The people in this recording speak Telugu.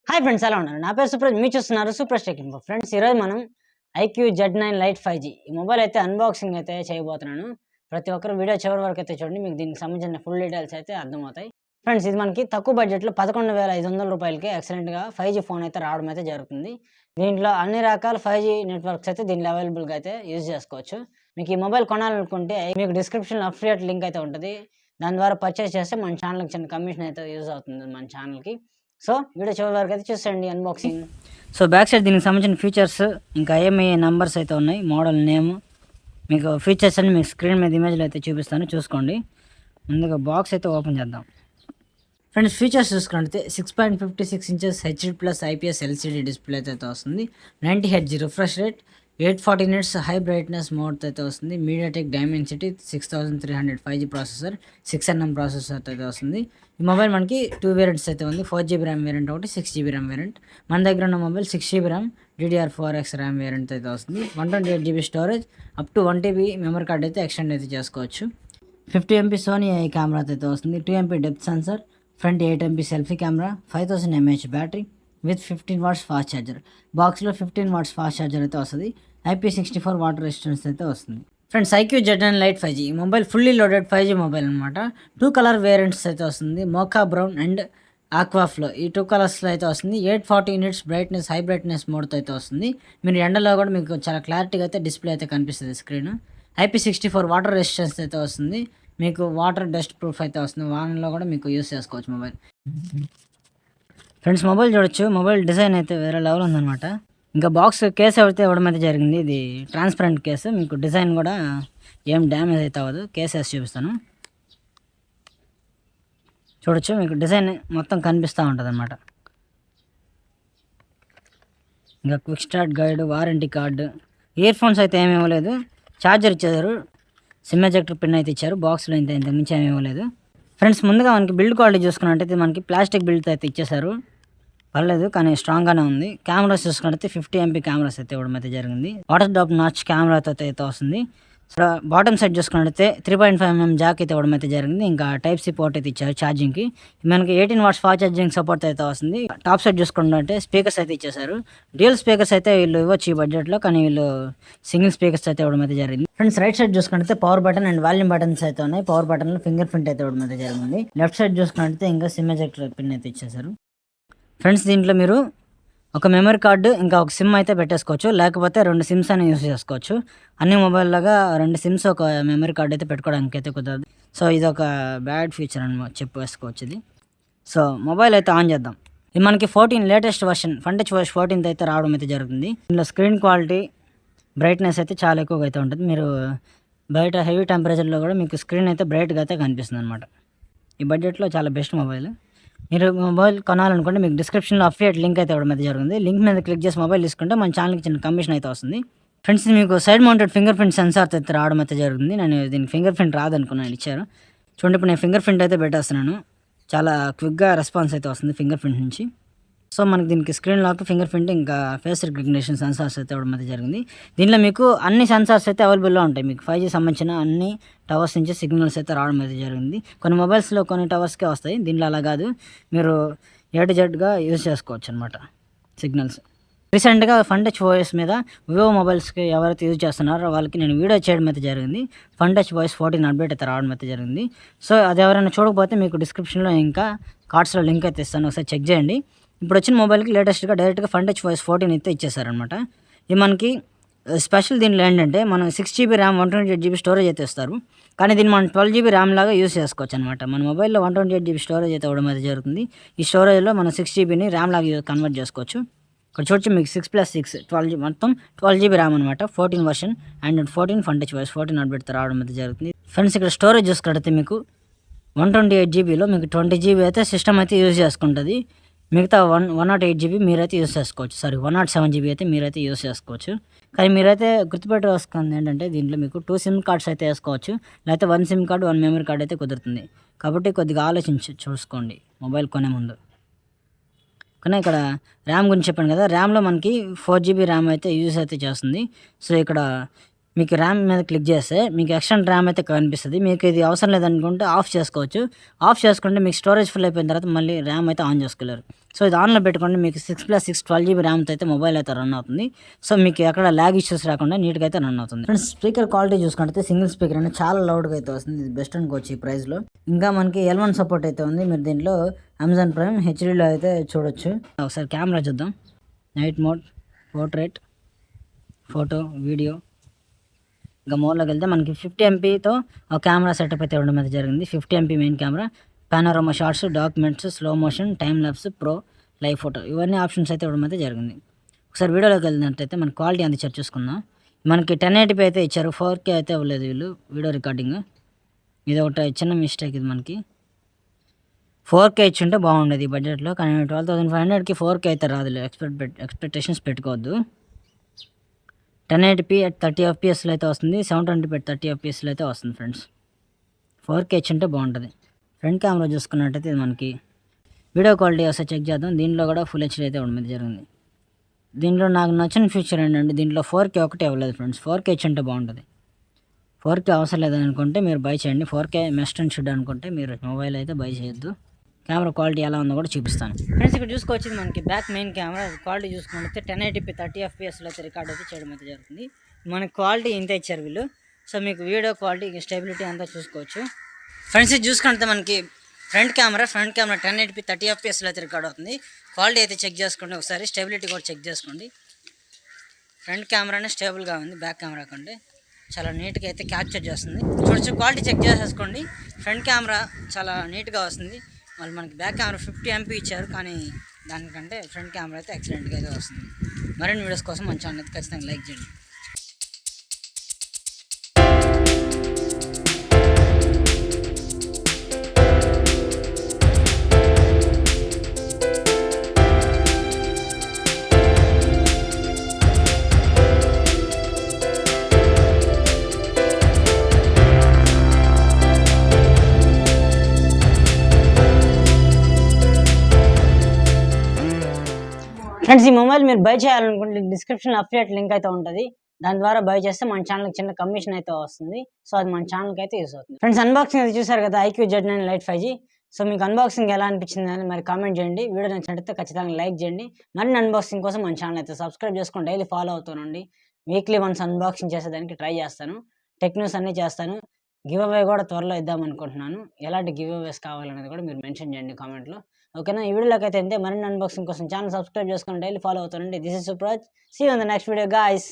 హాయ్ ఫ్రెండ్స్, ఎలా ఉన్నారు? నా పేరు సుప్రజ్, మీరు చూస్తున్నారు సూపర్ టెక్ ఇన్ఫో. ఫ్రెండ్స్, ఈరోజు మనం ఐక్యూ Z9 లైట్ 5G ఈ మొబైల్ అయితే అన్బాక్సింగ్ అయితే చేయబోతున్నాను. ప్రతి ఒక్కరు వీడియో చివరి వరకు అయితే చూడండి, మీకు దీనికి సంబంధించిన ఫుల్ డీటెయిల్స్ అయితే అర్థమవుతాయి. ఫ్రెండ్స్, ఇది మనకి తక్కువ బడ్జెట్లో 11,500 రూపాయలకి ఎక్సలెంట్గా 5G ఫోన్ అయితే రావడం అయితే జరుగుతుంది. దీంట్లో అన్ని రకాల 5G నెట్వర్క్స్ అయితే దీంట్లో అవైలబుల్గా అయితే యూజ్ చేసుకోవచ్చు. మీకు ఈ మొబైల్ కొనాలనుకుంటే మీకు డిస్క్రిప్షన్లో అఫిలియేట్ లింక్ అయితే ఉంటుంది. దాని ద్వారా పర్చేస్ చేస్తే మన ఛానల్కి చిన్న కమిషన్ అయితే యూజ్ అవుతుంది మన ఛానల్కి. సో వీడియో చివరి వరకు అయితే చూసేయండి అన్బాక్సింగ్. సో బ్యాక్ సైడ్ దీనికి సంబంధించిన ఫీచర్స్ ఇంకా ఏమి నంబర్స్ అయితే ఉన్నాయి, మోడల్ నేమ్, మీకు ఫీచర్స్ అన్ని మీకు స్క్రీన్ మీద ఇమేజ్లో అయితే చూపిస్తాను, చూసుకోండి. ముందుగా బాక్స్ అయితే ఓపెన్ చేద్దాం. ఫ్రెండ్స్, ఫీచర్స్ చూసుకుంటే 6.56 inches HD+ IPS LCD display అయితే వస్తుంది. 90 Hz refresh rate, 840 nits high brightness mode అయితే వస్తుంది. MediaTek Dimensity 6300 5G processor, 6nm processor అయితే వస్తుంది. ఈ మొబైల్ మనకి 2 వేరియంట్స్ అయితే ఉంది. 4GB ర్యామ్ వేరియంట్ ఒకటి, 6GB ర్యామ్ వేరియంట్. మన దగ్గర ఉన్న mobile 6GB RAM DDR4X RAM variant అయితే వస్తుంది. 128GB storage, up to 1TB memory card అయితే ఎక్స్టెండ్ అయితే చేసుకోవచ్చు. 50MP సోనీ ఐ కెమెరా అయితే వస్తుంది. 2MP depth sensor, front 8MP selfie camera, 5000 mAh battery with 15 watts fast charger. బాక్స్లో 15 వాట్స్ ఫాస్ట్ ఛార్జర్ అయితే వస్తుంది. IP64 వాటర్ రెసిస్టెన్స్ అయితే వస్తుంది. Friends, IQ Z9 light 5G ఈ mobile fully loaded 5G mobile అనమాట. 2 కలర్ వేరియంట్స్ అయితే వస్తుంది, మోకా బ్రౌన్ అండ్ ఆక్వాఫ్లో. ఈ 2 కలర్స్లో అయితే వస్తుంది. 840 నిట్స్ బ్రైట్నెస్ హై బ్రైట్నెస్ మోడ్తో అయితే వస్తుంది. మీరు ఎండలో కూడా మీకు చాలా క్లారిటీగా అయితే డిస్ప్లే అయితే కనిపిస్తుంది స్క్రీన్. IP64 వాటర్ రెసిస్టెన్స్ అయితే వస్తుంది. మీకు వాటర్ డస్ట్ ప్రూఫ్ అయితే వస్తుంది. వానలో కూడా మీకు యూస్ చేసుకోవచ్చు మొబైల్. ఫ్రెండ్స్, మొబైల్ చూడొచ్చు, మొబైల్ డిజైన్ అయితే వేరే లెవెల్ ఉందన్నమాట. ఇంకా బాక్స్ కేసు అయితే ఇవ్వడం అయితే జరిగింది. ఇది ట్రాన్స్పరెంట్ కేసు, మీకు డిజైన్ కూడా ఏం డ్యామేజ్ అయితే అవ్వదు. కేసు వేసి చూపిస్తాను, చూడొచ్చు. మీకు డిజైన్ మొత్తం కనిపిస్తూ ఉంటుంది అనమాట. ఇంకా quick start guide, warranty card, ear phones అయితే ఏమి ఇవ్వలేదు. ఛార్జర్ ఇచ్చారు, సిమ్ ఎజెక్టర్ పిన్ అయితే ఇచ్చారు. బాక్స్లో ఇంత మించి ఏమి ఇవ్వలేదు. ఫ్రెండ్స్, ముందుగా మనకి బిల్డ్ క్వాలిటీ చూసుకున్నట్టయితే మనకి ప్లాస్టిక్ బిల్డ్ అయితే ఇచ్చేసారు, పర్లేదు కానీ స్ట్రాంగ్గానే ఉంది. కెమెరాస్ చూసుకుంటే 50MP కెమెరాస్ అయితే ఇవ్వడం అయితే జరిగింది. వాటర్ డ్రాప్ నాచ్ కెమెరాతో అయితే వస్తుంది. సో బాటమ్ సైడ్ చూసుకున్నట్టయితే 3.5mm జాక్ అయితే ఇవ్వడం అయితే జరిగింది. ఇంకా Type-C పోర్ట్ అయితే ఇచ్చారు ఛార్జింగ్కి. మనకి 18 వాట్స్ ఫాస్ట్ ఛార్జింగ్ సపోర్ట్ అయితే వస్తుంది. టాప్ సైడ్ చూసుకుంటే స్పీకర్స్ అయితే ఇచ్చేసారు. డ్యూయల్ స్పీకర్స్ అయితే వీళ్ళు ఇవ్వచ్చు ఈ బడ్జెట్లో, కానీ వీళ్ళు సింగిల్ స్పీకర్స్ అయితే ఇవ్వడం అయితే జరిగింది. ఫ్రెండ్స్, రైట్ సైడ్ చూసుకుంటే power button and volume buttons అయితే ఉన్నాయి. పవర్ బటన్లో ఫింగర్ ప్రింట్ అయితే ఇవ్వడం అయితే జరిగింది. లెఫ్ట్ సైడ్ చూసుకుంటే ఇంకా సిమ్ ఎజెక్టర్ పిన్ అయితే ఇచ్చేసారు. ఫ్రెండ్స్, దీంట్లో మీరు ఒక మెమరీ కార్డు ఇంకా ఒక సిమ్ అయితే పెట్టేసుకోవచ్చు, లేకపోతే 2 సిమ్స్ అని యూస్ చేసుకోవచ్చు. అన్ని మొబైల్ లాగా 2 సిమ్స్ ఒక మెమరీ కార్డు అయితే పెట్టుకోవడానికి అయితే కుదరదు. సో ఇది ఒక బ్యాడ్ ఫీచర్ అని చెప్పేసుకోవచ్చు ఇది. సో మొబైల్ అయితే ఆన్ చేద్దాం. ఇది మనకి 14 లేటెస్ట్ వర్షన్ ఫంటచ్ వాయిస్ 14 అయితే రావడం అయితే జరుగుతుంది. దీనిలో స్క్రీన్ క్వాలిటీ, బ్రైట్నెస్ అయితే చాలా ఎక్కువగా అయితే ఉంటుంది. మీరు బయట హెవీ టెంపరేచర్లో కూడా మీకు స్క్రీన్ అయితే బ్రైట్గా అయితే కనిపిస్తుంది అనమాట. ఈ బడ్జెట్లో చాలా బెస్ట్ మొబైల్. మీరు మొబైల్ కొనాలనుకుంటే మీకు డిస్క్రిప్షన్లో అఫిలియేట్ లింక్ అయితే ఇవ్వడం అయితే జరుగుతుంది. లింక్ మీద క్లిక్ చేసి మొబైల్ తీసుకుంటే మన ఛానల్కి చిన్న కమిషన్ అయితే వస్తుంది. ఫ్రెండ్స్, మీకు side mounted finger print censor అయితే రావడం అయితే జరుగుతుంది. నేను దీనికి ఫింగర్ ప్రింట్ రాదనుకున్నాను, ఇచ్చారు. చూడండి, ఇప్పుడు నేను ఫింగర్ ప్రింట్ అయితే పెట్టేస్తున్నాను. చాలా క్విక్గా రెస్పాన్స్ అయితే వస్తుంది ఫింగర్ ప్రింట్ నుంచి. సో మనకి దీనికి స్క్రీన్ లాక్, ఫింగర్ ప్రింట్ ఇంకా ఫేస్ రికగ్నిషన్ సెన్సార్స్ అయితే ఇవ్వడం అయితే జరిగింది. దీనిలో మీకు అన్ని సెన్సార్స్ అయితే అవైలబుల్లో ఉంటాయి. మీకు 5G సంబంధించిన అన్ని టవర్స్ నుంచి సిగ్నల్స్ అయితే రావడం అయితే జరిగింది. కొన్ని మొబైల్స్లో కొన్ని టవర్స్కే వస్తాయి, దీనిలో అలా కాదు. మీరు A-to-Zగా యూజ్ చేసుకోవచ్చు అనమాట సిగ్నల్స్. రీసెంట్గా ఫంటచ్ వాయిస్ మీద వివో మొబైల్స్కి ఎవరైతే యూజ్ చేస్తున్నారో వాళ్ళకి నేను వీడియో చేయడం అయితే జరిగింది. ఫంటచ్ వాయిస్ 14 అప్డేట్ అయితే రావడం అయితే జరిగింది. సో అది ఎవరైనా చూడకపోతే మీకు డిస్క్రిప్షన్లో ఇంకా కార్డ్స్లో లింక్ అయితే ఇస్తాను, ఒకసారి చెక్ చేయండి. ఇప్పుడు వచ్చిన మొబైల్కి లేటెస్ట్గా డైరెక్ట్గా ఫంటచ్ వాయిస్ 14 అయితే ఇచ్చేసారనమాట. ఇది మనకి స్పెషల్. దీనిలో ఏంటంటే మనం 6GB ర్యామ్ 128GB స్టోరేజ్ అయితే ఇస్తారు, కానీ దీన్ని మనం 12GB ర్యామ్ లాగా యూస్ చేసుకోవచ్చు అనమాట. మన మొబైల్లో 128GB స్టోరేజ్ అయితే ఇవ్వడం అయితే జరుగుతుంది. ఈ స్టోరేజ్లో మనం 6GBని ర్యామ్ లాగా కన్వర్ట్ చేసుకోవచ్చు. ఇక్కడ చూడొచ్చు, మీకు 6+6 12GB, మొత్తం 12GB ర్యామ్ అనమాట. 14 version and 14 Funtouch voice 14 update రావడం అయితే జరుగుతుంది. ఫ్రెండ్స్, ఇక్కడ స్టోరేజ్ చూసుకుంటే మీకు 128GBలో మీకు 20GB అయితే సిస్టమ్ అయితే యూజ్ చేసుకుంటుంది. మిగతా 108GB మీరైతే యూస్ చేసుకోవచ్చు. 107GB అయితే మీరైతే యూస్ చేసుకోవచ్చు. కానీ మీరైతే గుర్తుపెట్టుకోవాల్సింది ఏంటంటే దీంట్లో మీకు 2 సిమ్ కార్డ్స్ అయితే వేసుకోవచ్చు, లేకపోతే 1 సిమ్ కార్డు 1 మెమరీ కార్డ్ అయితే కుదురుతుంది. కాబట్టి కొద్దిగా ఆలోచించి చూసుకోండి మొబైల్ కొనే ముందు. కానీ ఇక్కడ ర్యామ్ గురించి చెప్పాను కదా, ర్యామ్లో మనకి 4GB ర్యామ్ అయితే యూజ్ అయితే చేస్తుంది. సో ఇక్కడ మీకు ర్యామ్ మీద క్లిక్ చేస్తే మీకు ఎక్స్టర్నల్ ర్యామ్ అయితే కనిపిస్తుంది. మీకు ఇది అవసరం లేదనుకుంటే ఆఫ్ చేసుకోవచ్చు. ఆఫ్ చేసుకుంటే మీకు స్టోరేజ్ ఫుల్ అయిపోయిన తర్వాత మళ్ళీ ర్యామ్ అయితే ఆన్ చేసుకోలేరు. సో ఇది ఆన్లో పెట్టుకోండి. మీకు 6+6 12 GB ర్యామ్తో అయితే మొబైల్ అయితే రన్ అవుతుంది. సో మీకు ఎక్కడ ల్యాగ్ ఇష్యూస్ రాకుండా నీట్గా అయితే రన్ అవుతుంది. ఫ్రెండ్స్ స్పీకర్ క్వాలిటీ చూసుకుంటే సింగిల్ స్పీకర్ అనేది చాలా లౌడ్గా అయితే వస్తుంది. ఇది బెస్ట్ అనుకోవచ్చు ఈ ప్రైస్లో. ఇంకా మనకి L1 సపోర్ట్ అయితే ఉంది. మీరు దీంట్లో అమెజాన్ ప్రైమ్ హెచ్డీలో అయితే చూడొచ్చు. ఒకసారి కెమెరా చూద్దాం. Night mode, portrait, photo, video. ఇంకా మోడ్లోకి వెళ్తే మనకి 50 MPతో ఒక కెమెరా సెటప్ అయితే ఇవ్వడం అయితే జరిగింది. 50 MP main camera, panorama shots, documents, slow motion, time lapse, pro, live photo ఇవన్నీ ఆప్షన్స్ అయితే ఇవ్వడం అయితే జరిగింది. ఒకసారి వీడియోలోకి వెళ్ళినట్టయితే మన క్వాలిటీ అంతా చెక్ చేసుకుందాం. మనకి 1080p అయితే ఇచ్చారు. 4K అయితే ఇవ్వలేదు వీళ్ళు వీడియో రికార్డింగ్. ఇది ఒకటి చిన్న మిస్టేక్. ఇది మనకి 4K ఇచ్చుంటే బాగుండేది ఈ బడ్జెట్లో. కానీ 12,500కి 4K అయితే రాదు. ఎక్స్పెక్టేషన్స్ పెట్టుకోవద్దు. 1080p at 30 FPSలో అయితే వస్తుంది. 720p at 30 FPSలో అయితే వస్తుంది ఫ్రెండ్స్. 4K ఇచ్చుంటే బాగుంటుంది. ఫ్రంట్ కెమెరా చూసుకున్నట్టయితే ఇది మనకి వీడియో క్వాలిటీ ఒకసారి చెక్ చేద్దాం. దీంట్లో కూడా ఫుల్ హెచ్డీ అయితే ఉండడం జరిగింది. దీంట్లో నాకు నచ్చిన ఫీచర్ ఏంటంటే దీంట్లో 4K ఒకటే ఇవ్వలేదు ఫ్రెండ్స్. 4K ఇచ్చుంటే బాగుంటుంది. 4K అవసరం లేదని అనుకుంటే మీరు బై చేయండి. 4K మస్ట్ అండ్ షుడ్ అనుకుంటే మీరు మొబైల్ అయితే బై చేయొద్దు. కెమెరా క్వాలిటీ ఎలా ఉందో కూడా చూపిస్తాను ఫ్రెండ్స్. ఇక్కడ చూసుకోవచ్చు మనకి బ్యాక్ మెయిన్ కెమెరా క్వాలిటీ చూసుకుంటే 1080p 30 FPSలో అయితే రికార్డ్ అయితే చేయడం అయితే జరుగుతుంది. మనకి క్వాలిటీ ఇంత ఇచ్చారు వీళ్ళు. సో మీకు వీడియో క్వాలిటీ స్టెబిలిటీ అంతా చూసుకోవచ్చు ఫ్రెండ్స్. ఇది చూసుకుంటే మనకి ఫ్రంట్ కెమెరా 1080p 30 FPSలో అయితే రికార్డ్ అవుతుంది. క్వాలిటీ అయితే చెక్ చేసుకోండి ఒకసారి. స్టెబిలిటీ కూడా చెక్ చేసుకోండి. ఫ్రంట్ కెమెరానే స్టేబుల్గా ఉంది బ్యాక్ కెమెరా కంటే. చాలా నీట్గా అయితే క్యాప్చర్ చేస్తుంది. చూడొచ్చు క్వాలిటీ చెక్ చేసేసుకోండి. ఫ్రంట్ కెమెరా చాలా నీట్గా వస్తుంది. వాళ్ళు మనకి బ్యాక్ కెమెరా 50 MP ఇచ్చారు. కానీ దానికంటే ఫ్రంట్ కెమెరా అయితే ఎక్సలెంట్గా అయితే వస్తుంది. మరిన్ని వీడియోస్ కోసం మన ఛానల్ అయితే ఖచ్చితంగా లైక్ చేయండి. ఫ్రెండ్స్ ఈ మొబైల్ మీరు బై చేయాలనుకుంటే డిస్క్రిప్షన్లో అఫిలియేట్ లింక్ అయితే ఉంటుంది. దాని ద్వారా బై చేస్తే మన ఛానల్కి చిన్న కమిషన్ అయితే వస్తుంది. సో అది మన ఛానల్కి అయితే యూస్ అవుతుంది. ఫ్రెండ్స్ అన్బాక్సింగ్ అయితే చూసారు కదా Iqoo Z9 Lite 5G. So మీకు అన్బాక్సింగ్ ఎలా అనిపించింది అని మరి కామెంట్ చేయండి. వీడియో నచ్చినట్లయితే ఖచ్చితంగా లైక్ చేయండి. మరిన్ని అన్బాక్సింగ్ కోసం మన ఛానల్ అయితే సబ్స్క్రైబ్ చేసుకొని డైలీ ఫాలో అవుతానండి. వీక్లీ వన్స్ అన్బాక్సింగ్ చేసేదానికి ట్రై చేస్తాను. టెక్ న్యూస్ అన్నీ చేస్తాను. గివ్ అవే కూడా త్వరలో ఇద్దాం అనుకుంటున్నాను. ఎలాంటి గివ్ అవేస్ కావాలనేది కూడా మీరు మెన్షన్ చేయండి కామెంట్లో. ఓకేనా? ఈ వీడియోలోకి అయితే అంతే. మరిన్ని అన్బాక్సింగ్ కోసం ఛానల్ సబ్స్క్రైబ్ చేసుకొని డైలీ ఫాలో అవుతానండి. This is Supraj. See you on the next video guys.